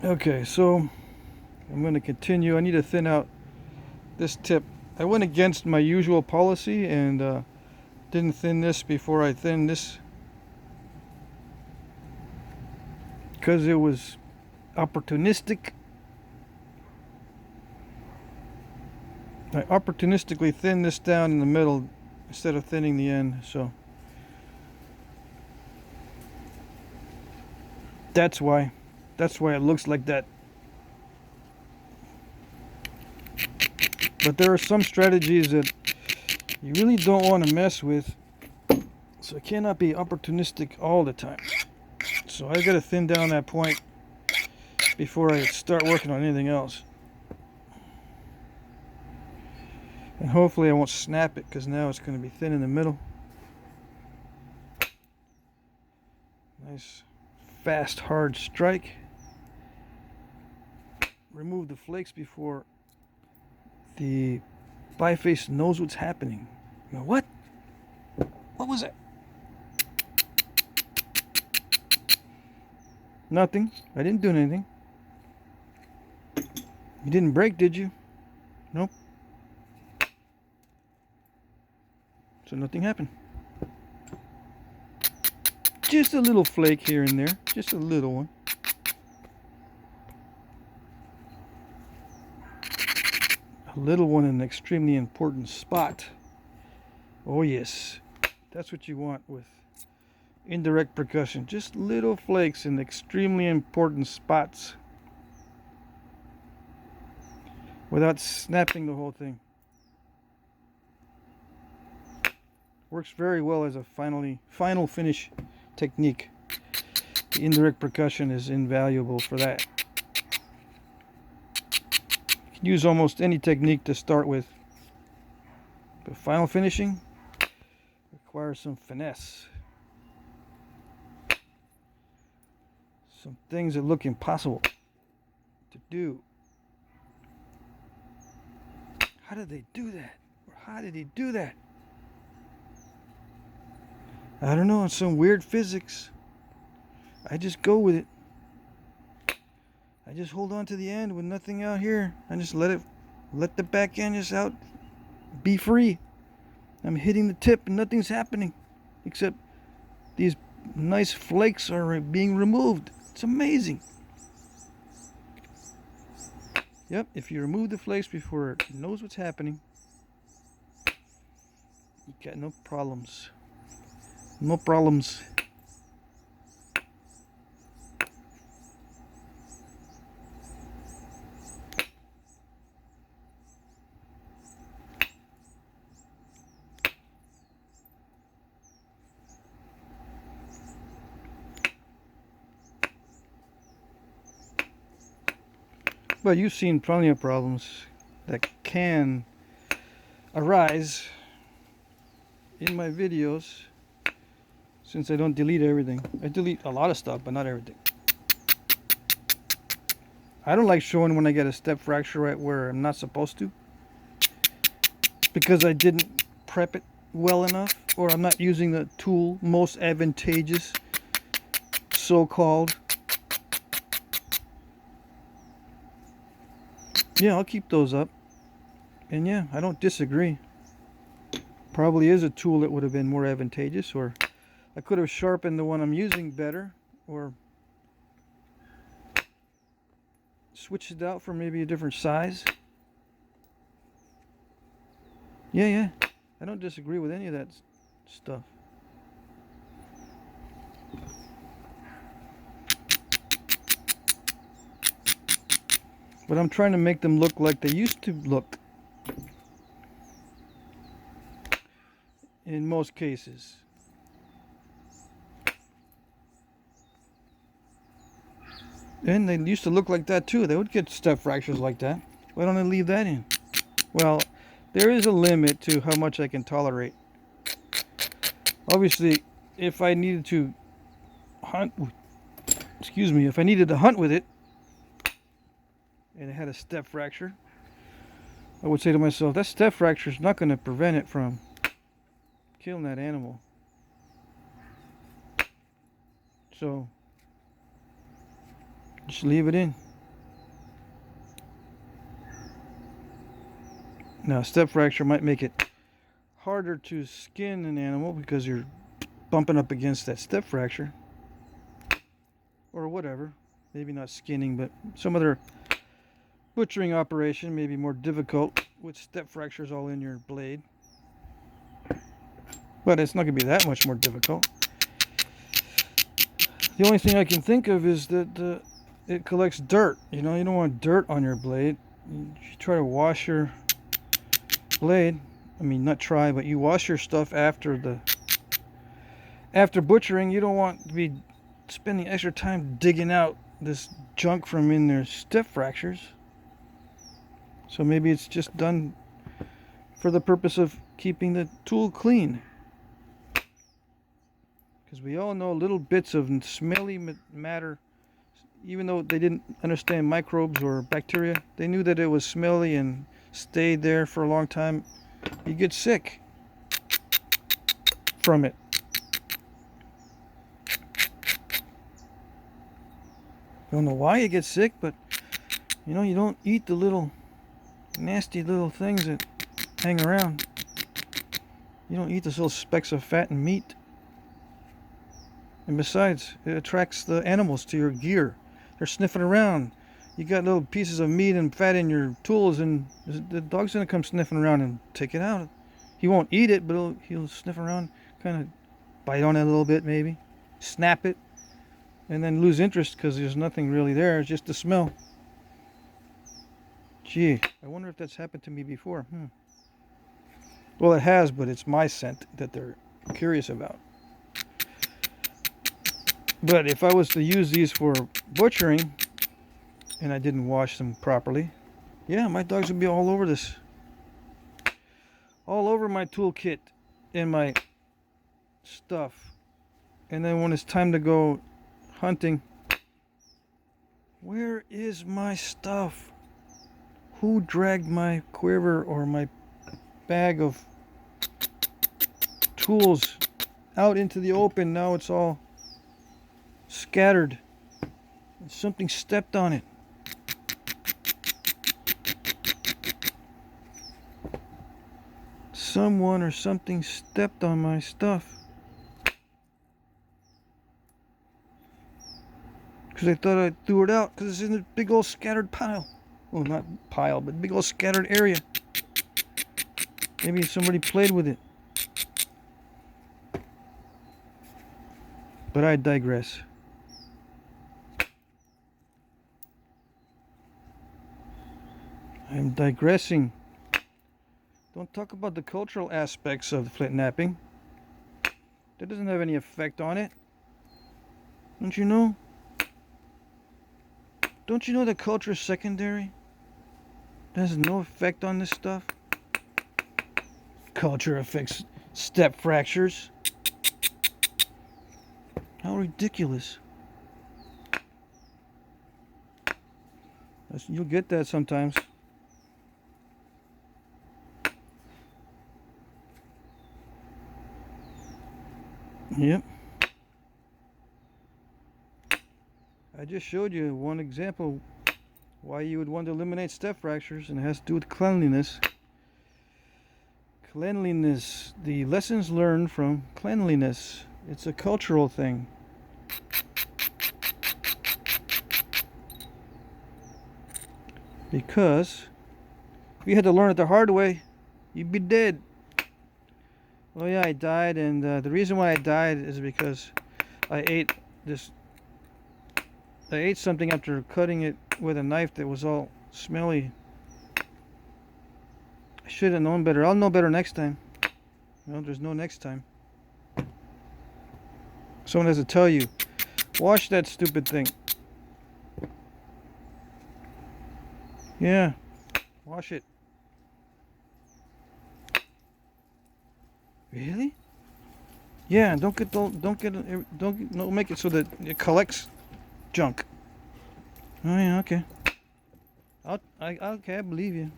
Okay, so I'm going to continue. I need to thin out this tip. I went against my usual policy and didn't thin this before I thinned this because it was opportunistic. I opportunistically thinned this down in the middle instead of thinning the end, so that's why it looks like that. But there are some strategies that you really don't want to mess with, so it cannot be opportunistic all the time. So I got to thin down that point before I start working on anything else. And hopefully I won't snap it, because now it's going to be thin in the middle. Nice fast hard strike. Remove the flakes before the biface knows what's happening. You know, what was that? Nothing. I didn't do anything. You didn't break, did you? Nope. So nothing happened. Just a little flake here and there. Just a little one. A little one in an extremely important spot. Oh yes. That's what you want with indirect percussion. Just little flakes in extremely important spots without snapping the whole thing. Works very well as a final finish technique. The indirect percussion is invaluable for that. You can use almost any technique to start with, but final finishing requires some finesse. Some things that look impossible to do. How did they do that? Or how did he do that? I don't know, it's some weird physics. I just go with it. I just hold on to the end with nothing out here. I just let the back end just out, be free. I'm hitting the tip and nothing's happening except these nice flakes are being removed. It's amazing. Yep, if you remove the flakes before it knows what's happening, you got no problems. No problems. But you've seen plenty of problems that can arise in my videos, since I don't delete everything. I delete a lot of stuff, but not everything. I don't like showing when I get a step fracture right where I'm not supposed to, because I didn't prep it well enough, or I'm not using the tool most advantageous, so-called. Yeah, I'll keep those up. And yeah, I don't disagree. Probably is a tool that would have been more advantageous, or I could have sharpened the one I'm using better, or switched it out for maybe a different size. Yeah. I don't disagree with any of that stuff. But I'm trying to make them look like they used to look. In most cases. And they used to look like that too. They would get step fractures like that. Why don't I leave that in? Well, there is a limit to how much I can tolerate. Obviously, if I needed to hunt, if I needed to hunt with it, and it had a step fracture, I would say to myself, that step fracture is not going to prevent it from killing that animal. So, just leave it in. Now, step fracture might make it harder to skin an animal because you're bumping up against that step fracture. Or whatever. Maybe not skinning, but some other butchering operation may be more difficult with step fractures all in your blade. But it's not going to be that much more difficult. The only thing I can think of is that it collects dirt. You know, you don't want dirt on your blade. You try to wash your blade. I mean, not try, but you wash your stuff after butchering. You don't want to be spending extra time digging out this junk from in their step fractures. So maybe it's just done for the purpose of keeping the tool clean. Because we all know little bits of smelly matter, even though they didn't understand microbes or bacteria, they knew that it was smelly and stayed there for a long time. You get sick from it. Don't know why you get sick, but you know, you don't eat the little nasty little things that hang around. You don't eat those little specks of fat and meat. And besides, it attracts the animals to your gear. They're sniffing around. You got little pieces of meat and fat in your tools, and the dog's gonna come sniffing around and take it out. He won't eat it, but he'll sniff around, kind of bite on it a little bit, maybe snap it, and then lose interest because there's nothing really there. It's just the smell. Gee, I wonder if that's happened to me before. Well, it has, but it's my scent that they're curious about. But if I was to use these for butchering and I didn't wash them properly, yeah, my dogs would be all over this. All over my toolkit and my stuff. And then when it's time to go hunting, where is my stuff? Who dragged my quiver or my bag of tools out into the open? Now it's all scattered. Something stepped on it. Someone or something stepped on my stuff. Because I thought I threw it out because it's in a big old scattered pile. Well, not pile, but big old scattered area. Maybe somebody played with it. But I digress. I'm digressing. Don't talk about the cultural aspects of flint knapping. That doesn't have any effect on it. Don't you know? Don't you know that culture is secondary? It has no effect on this stuff. Culture affects step fractures. How ridiculous. You'll get that sometimes. Yep. I just showed you one example why you would want to eliminate step fractures, and it has to do with cleanliness. Cleanliness. The lessons learned from cleanliness. It's a cultural thing. Because if you had to learn it the hard way, you'd be dead. Oh yeah, I died, and the reason why I died is because I ate something after cutting it with a knife that was all smelly. I should have known better. I'll know better next time. Well, there's no next time. Someone has to tell you, wash that stupid thing. Yeah, wash it. Really? Yeah, don't make it so that it collects junk. Oh yeah, okay. Okay, I believe you.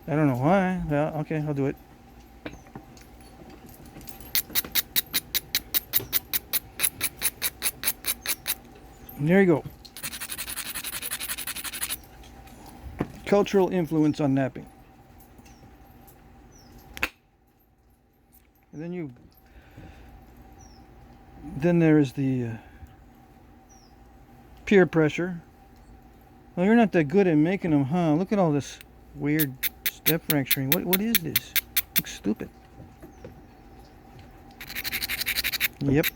I don't know why. Yeah, okay, I'll do it. There you go. Cultural influence on knapping. And then there is the peer pressure. Well, you're not that good at making them, huh? Look at all this weird step fracturing. What is this? Looks stupid. Yep.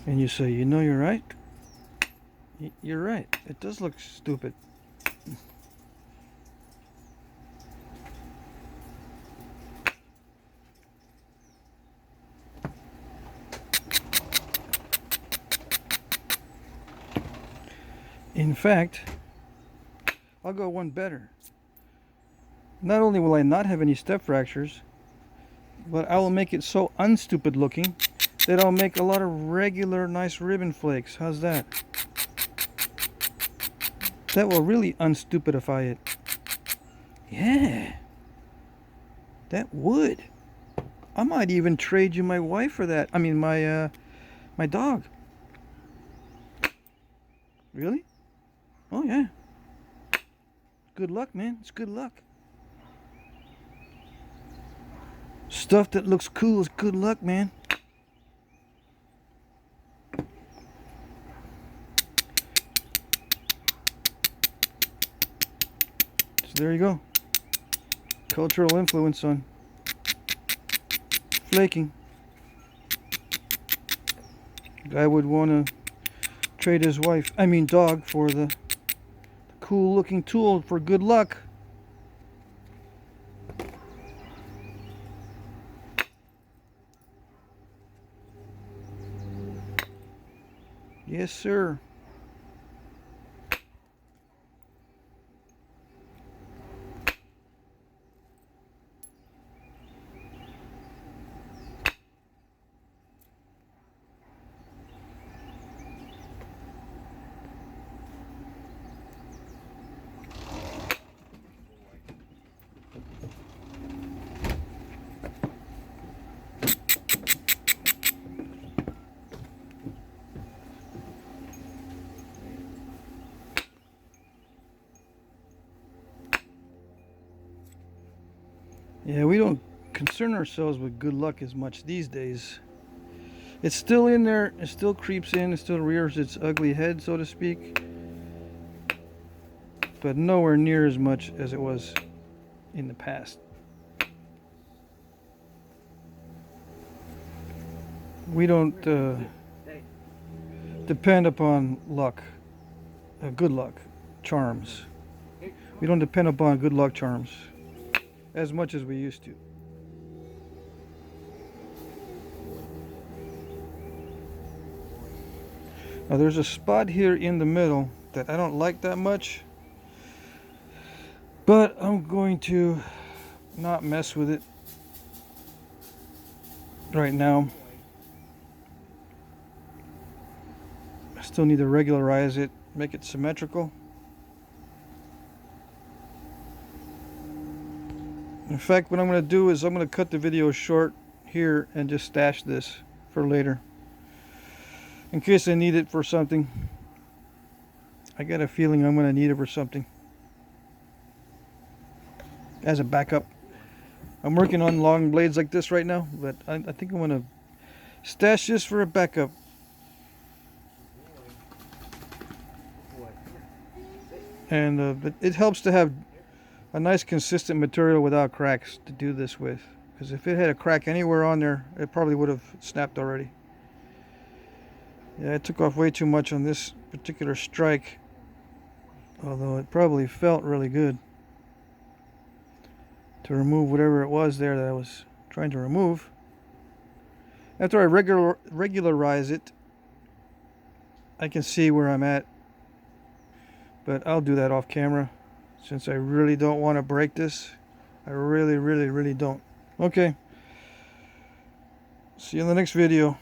And you say, you know, you're right. You're right. It does look stupid. In fact, I'll go one better. Not only will I not have any step fractures, but I will make it so unstupid looking that I'll make a lot of regular nice ribbon flakes. How's that? That will really unstupidify it. Yeah. That would. I might even trade you my wife for that. I mean my dog. Really? Oh yeah. Good luck, man. It's good luck. Stuff that looks cool is good luck, man. So there you go. Cultural influence on flaking. Guy would want to trade his dog for the cool looking tool for good luck. Yes, sir. Yeah, we don't concern ourselves with good luck as much these days. It's still in there, it still creeps in, it still rears its ugly head, so to speak. But nowhere near as much as it was in the past. We don't depend upon luck, good luck, charms. We don't depend upon good luck charms as much as we used to. Now there's a spot here in the middle that I don't like that much, but I'm going to not mess with it right now. I still need to regularize it, make it symmetrical. In fact, what I'm going to do is I'm going to cut the video short here and just stash this for later, in case I need it for something. I got a feeling I'm going to need it for something as a backup. I'm working on long blades like this right now, but I think I'm going to stash this for a backup. And it helps to have a nice consistent material without cracks to do this with, because if it had a crack anywhere on there, it probably would have snapped already. Yeah, I took off way too much on this particular strike, although it probably felt really good to remove whatever it was there that I was trying to remove. After I regularize it, I can see where I'm at, but I'll do that off camera since I really don't want to break this. I really don't. Okay, see you in the next video.